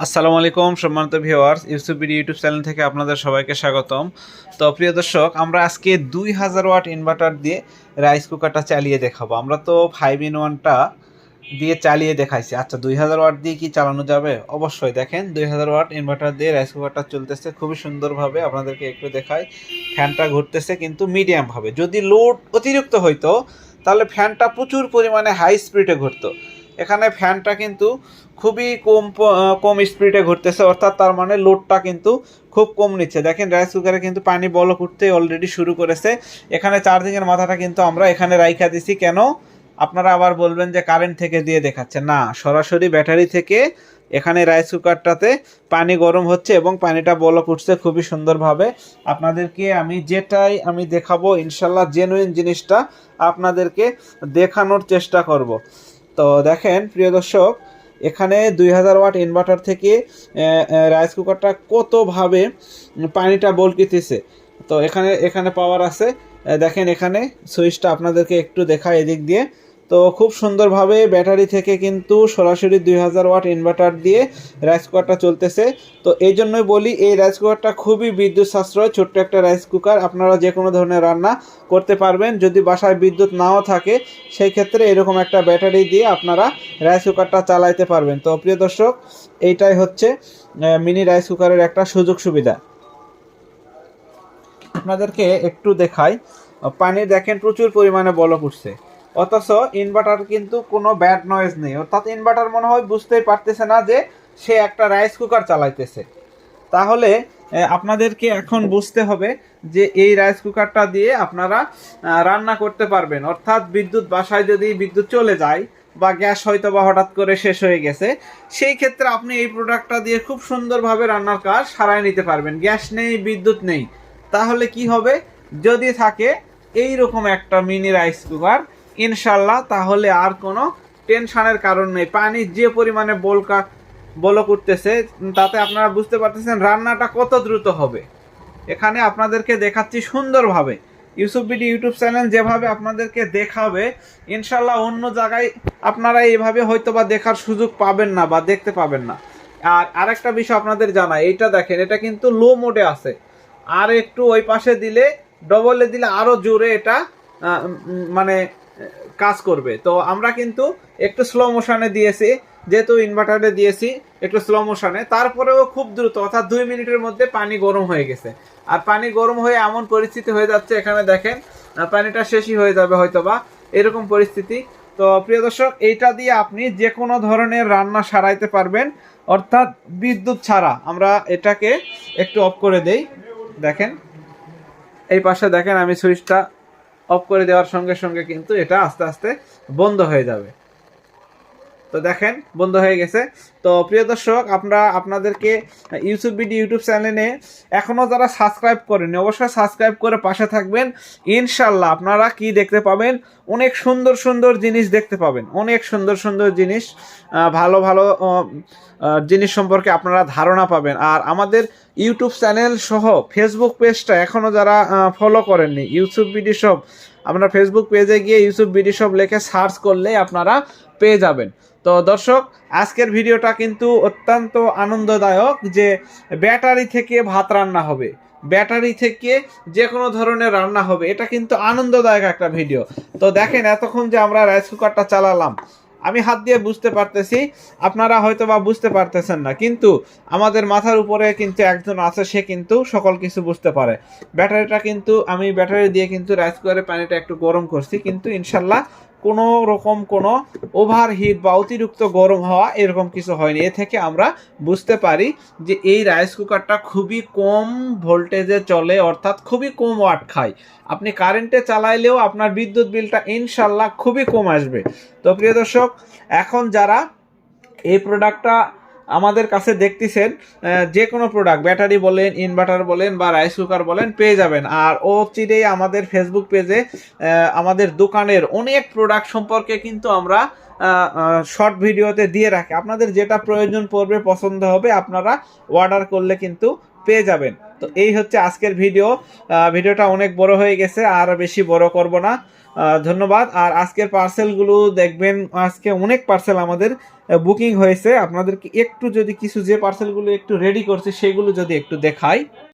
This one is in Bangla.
আসসালামু আলাইকুম সম্মানিত viewers, Yusuf BD YouTube channel থেকে আপনাদের সবাইকে স্বাগতম। তো প্রিয় দর্শক, আমরা আজকে 2000 ওয়াট ইনভার্টার দিয়ে রাইস কুকারটা চালিয়ে দেখাবো। আমরা তো 5-in-1টা দিয়ে চালিয়ে দেখাইছি। আচ্ছা, 2000 ওয়াট দিয়ে কি চালানো যাবে? অবশ্যই। দেখেন, 2000 ওয়াট ইনভার্টার দিয়ে রাইস কুকারটা চলতেছে খুবই সুন্দরভাবে। আপনাদেরকে একটু দেখাই, ফ্যানটা ঘুরতেছে কিন্তু মিডিয়ামভাবে। যদি লোড অতিরিক্ত হইতো তাহলে ফ্যানটা প্রচুর পরিমাণে হাই স্পিডে ঘুরতো। এখানে ফ্যানটা কিন্তু খুবই কম স্পিডে ঘুরতেছে, অর্থাৎ তার মানে লোডটা কিন্তু খুব কম নিচ্ছে। দেখেন, রাইস কুকারে কিন্তু পানি বলক উঠতে অলরেডি শুরু করেছে। এখানে চার্জিংয়ের মাথাটা কিন্তু আমরা এখানে রাইখা দিছি। কেন? আপনারা আবার বলবেন যে কারেন্ট থেকে দিয়ে দেখাচ্ছে। না, সরাসরি ব্যাটারি থেকে এখানে রাইস কুকারটাতে পানি গরম হচ্ছে এবং পানিটা বলক উঠছে খুবই সুন্দরভাবে। আপনাদেরকে আমি দেখাবো, ইনশাল্লাহ জেনুইন জিনিসটা আপনাদেরকে দেখানোর চেষ্টা করব। তো দেখেন প্রিয় দর্শক, এখানে 2000 ওয়াট ইনভার্টার থেকে রাইস কুকারটা কতভাবে পানিটা বলকিতেছে। তো এখানে এখানে পাওয়ার আছে। দেখেন, এখানে সুইচটা আপনাদেরকে একটু দেখায় এদিক দিয়ে। তো খুব সুন্দরভাবে ব্যাটারি থেকে কিন্তু সরাসরি 2000 ওয়াট ইনভার্টার দিয়ে রাইস কুকারটা চলতেছে। তো এই জন্যই বলি, এই রাইস কুকারটা খুবই বিদ্যুৎ সাশ্রয়। ছোট্ট একটা রাইস কুকার, আপনারা যে কোনো ধরনের রান্না করতে পারবেন। যদি বাসায় বিদ্যুৎ নাও থাকে, সেই ক্ষেত্রে এরকম একটা ব্যাটারি দিয়ে আপনারা রাইস কুকারটা চালাইতে পারবেন। তো প্রিয় দর্শক, এইটাই হচ্ছে মিনি রাইস কুকারের একটা সুযোগ সুবিধা। আপনাদেরকে একটু দেখাই, পানি দেখেন প্রচুর পরিমাণে বলক উঠছে, অথচ ইনভার্টার কিন্তু কোনো ব্যাড নয়েজ নেই। অর্থাৎ ইনভার্টার মনে হয় বুঝতেই পারতেছে না যে সে একটা রাইস কুকার চালাইতেছে। তাহলে আপনাদেরকে এখন বুঝতে হবে যে এই রাইস কুকারটা দিয়ে আপনারা রান্না করতে পারবেন। অর্থাৎ বিদ্যুৎ, বাসায় যদি বিদ্যুৎ চলে যায় বা গ্যাস হয়তো বা হঠাৎ করে শেষ হয়ে গেছে, সেই ক্ষেত্রে আপনি এই প্রোডাক্টটা দিয়ে খুব সুন্দরভাবে রান্নার কাজ সারাই নিতে পারবেন। গ্যাস নেই, বিদ্যুৎ নেই, তাহলে কি হবে? যদি থাকে এই রকম একটা মিনি রাইস কুকার, ইনশাল্লাহ তাহলে আর কোনো টেনশনের কারণ নেই। পানির যে পরিমাণে বলক উঠতেছে, তাতে আপনারা বুঝতে পারতেছেন রান্নাটা কত দ্রুত হবে। এখানে আপনাদেরকে দেখাচ্ছি সুন্দরভাবে। ইউসুফ বিডি ইউটিউব চ্যানেল যেভাবে আপনাদেরকে দেখাবে, ইনশাল্লাহ অন্য জায়গায় আপনারা এইভাবে হয়তো বা দেখার সুযোগ পাবেন না বা দেখতে পাবেন না। আর আরেকটা বিষয় আপনাদের জানাই, এইটা দেখেন, এটা কিন্তু লো মোডে আছে। আর একটু ওই পাশে দিলে, ডবলে দিলে আরো জোরে এটা মানে কাজ করবে। তো আমরা কিন্তু একটু স্লো মোশনে দিয়েছি, যেহেতু ইনভার্টারে দিয়েছি একটু স্লো মোশনে, তারপরেও খুব দ্রুত, অর্থাৎ 2 মিনিটের মধ্যে পানি গরম হয়ে গেছে। আর পানি গরম হয়ে এমন পরিস্থিতি হয়ে যাচ্ছে, এখানে দেখেন পানিটা শেষই হয়ে যাবে হয়তোবা, এরকম পরিস্থিতি। তো প্রিয় দর্শক, এইটা দিয়ে আপনি যে কোনো ধরনের রান্না সারাইতে পারবেন, অর্থাৎ বিদ্যুৎ ছাড়া। আমরা এটাকে একটু অফ করে দেই। দেখেন, এই পাশে দেখেন, আমি সুইচটা অফ করে দেওয়ার সঙ্গে সঙ্গে কিন্তু এটা আস্তে আস্তে বন্ধ হয়ে যাবে। তো দেখেন, বন্ধ হয়ে গেছে। তো প্রিয় দর্শক, আমরা আপনাদেরকে ইউসুফ বিডি ইউটিউব চ্যানেলে এখনও যারা সাবস্ক্রাইব করেনি, অবশ্যই সাবস্ক্রাইব করে পাশে থাকবেন। ইনশাল্লাহ আপনারা কি দেখতে পাবেন? অনেক সুন্দর সুন্দর জিনিস দেখতে পাবেন, অনেক সুন্দর সুন্দর জিনিস, ভালো ভালো জিনিস সম্পর্কে আপনারা ধারণা পাবেন। আর আমাদের ইউটিউব চ্যানেল সহ ফেসবুক পেজটা এখনও যারা ফলো করেননি, ইউসুফ বিডি শপ, আপনারা ফেসবুক পেজে গিয়ে ইউসুফ বিডি শপ লিখে সার্চ করলে আপনারা পেয়ে যাবেন। তো দর্শক, আজকের ভিডিওটা কিন্তু অত্যন্ত আনন্দদায়ক, যে ব্যাটারি থেকে ভাত রান্না হবে, ব্যাটারি থেকে যে কোনো ধরনের রান্না হবে। এটা কিন্তু আনন্দদায়ক একটা ভিডিও। তো দেখেন, এতক্ষণ যে আমরা রাইস কুকারটা চালালাম, আমি হাত দিয়ে বুঝতে পারতেছি, আপনারা হয়তো বা বুঝতে পারতেছেন না, কিন্তু আমাদের মাথার উপরে কিন্তু একজন আছে, সে কিন্তু সকল কিছু বুঝতে পারে। ব্যাটারিটা কিন্তু, আমি ব্যাটারি দিয়ে কিন্তু রাইস কুকারে পানিটা একটু গরম করছি, কিন্তু ইনশাল্লাহ কোনো রকম কোনো ওভারহিট বা অতিরিক্ত গরম হওয়া এরকম কিছু হয়নি। এ থেকে আমরা বুঝতে পারি যে এই রাইস কুকারটা খুবই কম ভোল্টেজে চলে, অর্থাৎ খুবই কম ওয়াট খায়। আপনি কারেন্টে চালাইলেও আপনার বিদ্যুৎ বিলটা ইনশাল্লাহ খুবই কম আসবে। তো প্রিয় দর্শক, এখন যারা এই প্রোডাক্টটা আমাদের কাছে দেখতেছেন, যে কোনো প্রোডাক্ট, ব্যাটারি বলেন, ইনভার্টার বলেন বা রাইস কুকার বলেন, পেয়ে যাবেন। আর ও চিরেই আমাদের ফেসবুক পেজে আমাদের দোকানের অনেক প্রোডাক্ট সম্পর্কে কিন্তু আমরা শর্ট ভিডিওতে দিয়ে রাখি। আপনাদের যেটা প্রয়োজন পড়বে, পছন্দ হবে, আপনারা অর্ডার করলে কিন্তু পেয়ে যাবেন। তো এই হচ্ছে আজকের ভিডিওটা অনেক বড় হয়ে গেছে, আর বেশি বড় করব না। ধন্যবাদ। আর আজকের পার্সেলগুলো দেখবেন, আজকে অনেক পার্সেল আমাদের বুকিং হয়েছে। আপনাদেরকে একটু যদি কিছু যে পার্সেলগুলো একটু রেডি করছি সেগুলো যদি একটু দেখাই।